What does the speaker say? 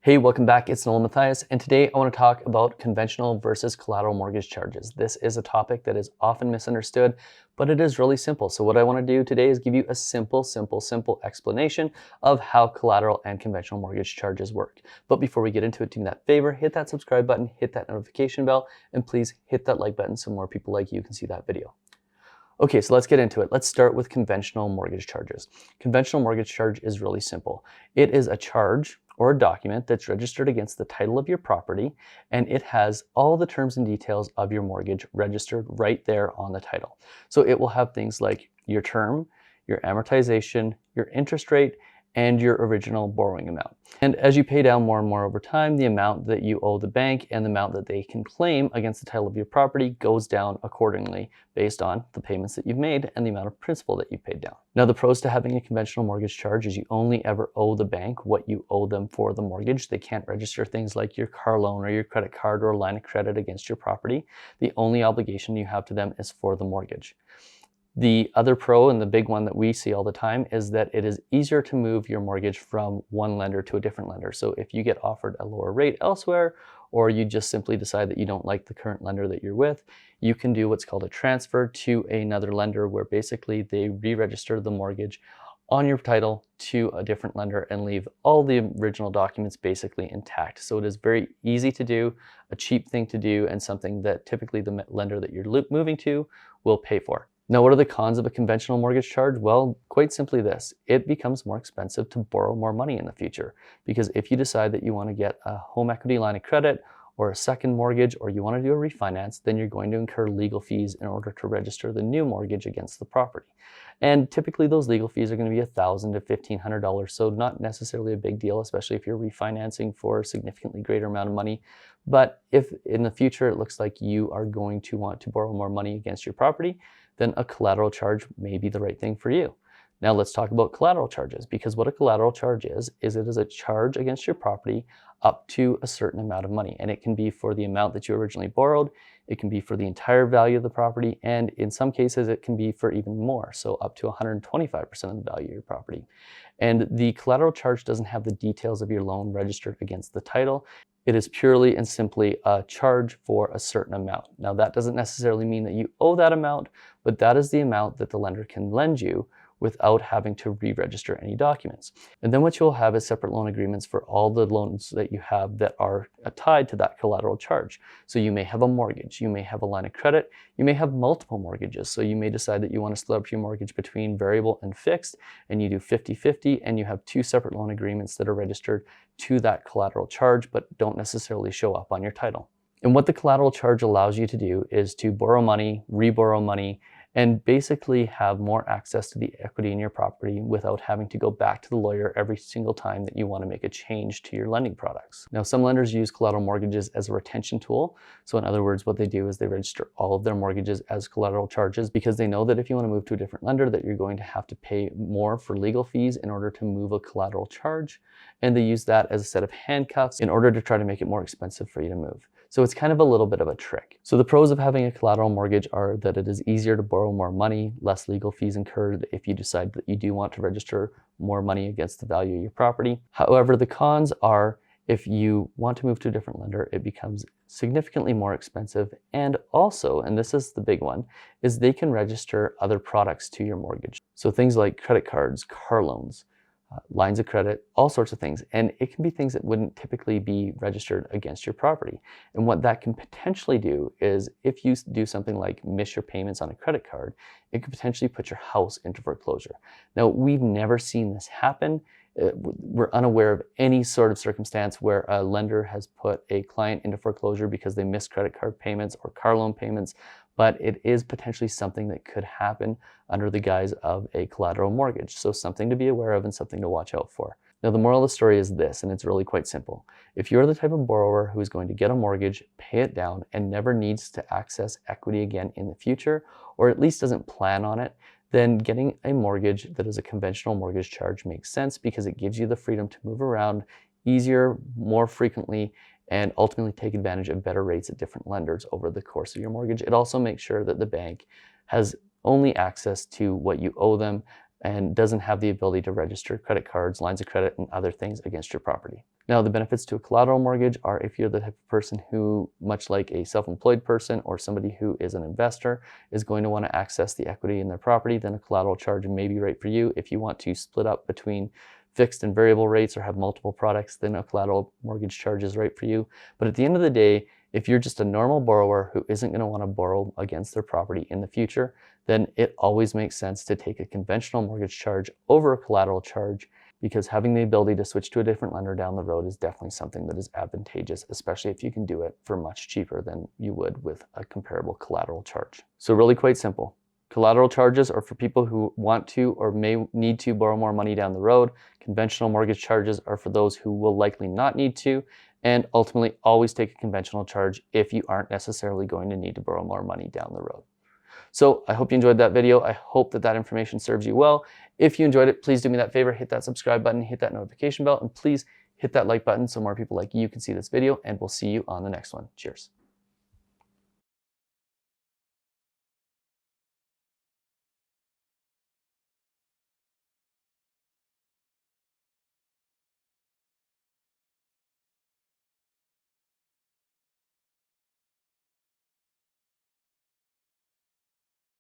Hey, welcome back. It's Nolan Matthias, and today I want to talk about conventional versus collateral mortgage charges. This is a topic that is often misunderstood, but it is really simple. So what I want to do today is give you a simple explanation of how collateral and conventional mortgage charges work. But before we get into it, do me that favor, hit that subscribe button, hit that notification bell, and please hit that like button so more people like you can see that video. Okay, so let's get into it. Let's start with conventional mortgage charges. Conventional mortgage charge is really simple. It is a charge or a document that's registered against the title of your property, and it has all the terms and details of your mortgage registered right there on the title. So it will have things like your term, your amortization, your interest rate, and your original borrowing amount. And as you pay down more and more over time, the amount that you owe the bank and the amount that they can claim against the title of your property goes down accordingly based on the payments that you've made and the amount of principal that you've paid down. Now, the pros to having a conventional mortgage charge is you only ever owe the bank what you owe them for the mortgage. They can't register things like your car loan or your credit card or a line of credit against your property. The only obligation you have to them is for the mortgage. The other pro, and the big one that we see all the time, is that it is easier to move your mortgage from one lender to a different lender. So if you get offered a lower rate elsewhere, or you just simply decide that you don't like the current lender that you're with, you can do what's called a transfer to another lender, where basically they re-register the mortgage on your title to a different lender and leave all the original documents basically intact. So it is very easy to do, a cheap thing to do, and something that typically the lender that you're moving to will pay for. Now, what are the cons of a conventional mortgage charge? Well, quite simply this: it becomes more expensive to borrow more money in the future. Because if you decide that you want to get a home equity line of credit or a second mortgage, or you want to do a refinance, then you're going to incur legal fees in order to register the new mortgage against the property. And typically those legal fees are going to be $1,000 to $1,500, so not necessarily a big deal, especially if you're refinancing for a significantly greater amount of money. But if in the future it looks like you are going to want to borrow more money against your property, then a collateral charge may be the right thing for you. Now let's talk about collateral charges, because what a collateral charge is it is a charge against your property up to a certain amount of money. And it can be for the amount that you originally borrowed, it can be for the entire value of the property, and in some cases it can be for even more, so up to 125% of the value of your property. And the collateral charge doesn't have the details of your loan registered against the title. It is purely and simply a charge for a certain amount. Now, that doesn't necessarily mean that you owe that amount, but that is the amount that the lender can lend you without having to re-register any documents. And then what you'll have is separate loan agreements for all the loans that you have that are tied to that collateral charge. So you may have a mortgage, you may have a line of credit, you may have multiple mortgages. So you may decide that you want to split up your mortgage between variable and fixed, and you do 50-50, and you have two separate loan agreements that are registered to that collateral charge, but don't necessarily show up on your title. And what the collateral charge allows you to do is to borrow money, re-borrow money, and basically have more access to the equity in your property without having to go back to the lawyer every single time that you want to make a change to your lending products. Now, some lenders use collateral mortgages as a retention tool. So in other words, what they do is they register all of their mortgages as collateral charges, because they know that if you want to move to a different lender, that you're going to have to pay more for legal fees in order to move a collateral charge. And they use that as a set of handcuffs in order to try to make it more expensive for you to move. So it's kind of a little bit of a trick. So the pros of having a collateral mortgage are that it is easier to borrow more money, less legal fees incurred if you decide that you do want to register more money against the value of your property. However, the cons are, if you want to move to a different lender, it becomes significantly more expensive. And also, and this is the big one, is they can register other products to your mortgage. So things like credit cards, car loans, lines of credit, all sorts of things. And it can be things that wouldn't typically be registered against your property. And what that can potentially do is, if you do something like miss your payments on a credit card, it could potentially put your house into foreclosure. Now, we've never seen this happen. We're unaware of any sort of circumstance where a lender has put a client into foreclosure because they missed credit card payments or car loan payments, but it is potentially something that could happen under the guise of a collateral mortgage. So something to be aware of and something to watch out for. Now, the moral of the story is this, and it's really quite simple. If you're the type of borrower who is going to get a mortgage, pay it down, and never needs to access equity again in the future, or at least doesn't plan on it, then getting a mortgage that is a conventional mortgage charge makes sense, because it gives you the freedom to move around easier, more frequently, and ultimately take advantage of better rates at different lenders over the course of your mortgage. It also makes sure that the bank has only access to what you owe them and doesn't have the ability to register credit cards, lines of credit, and other things against your property. Now, the benefits to a collateral mortgage are if you're the type of person who, much like a self-employed person or somebody who is an investor, is going to want to access the equity in their property, then a collateral charge may be right for you. If you want to split up between fixed and variable rates or have multiple products, then a collateral mortgage charge is right for you. But at the end of the day, if you're just a normal borrower who isn't going to want to borrow against their property in the future, then it always makes sense to take a conventional mortgage charge over a collateral charge, because having the ability to switch to a different lender down the road is definitely something that is advantageous, especially if you can do it for much cheaper than you would with a comparable collateral charge. So really quite simple. Collateral charges are for people who want to or may need to borrow more money down the road. Conventional mortgage charges are for those who will likely not need to, and ultimately always take a conventional charge if you aren't necessarily going to need to borrow more money down the road. So I hope you enjoyed that video. I hope that information serves you well. If you enjoyed it, please do me that favor, hit that subscribe button, hit that notification bell, and please hit that like button so more people like you can see this video, and we'll see you on the next one. Cheers.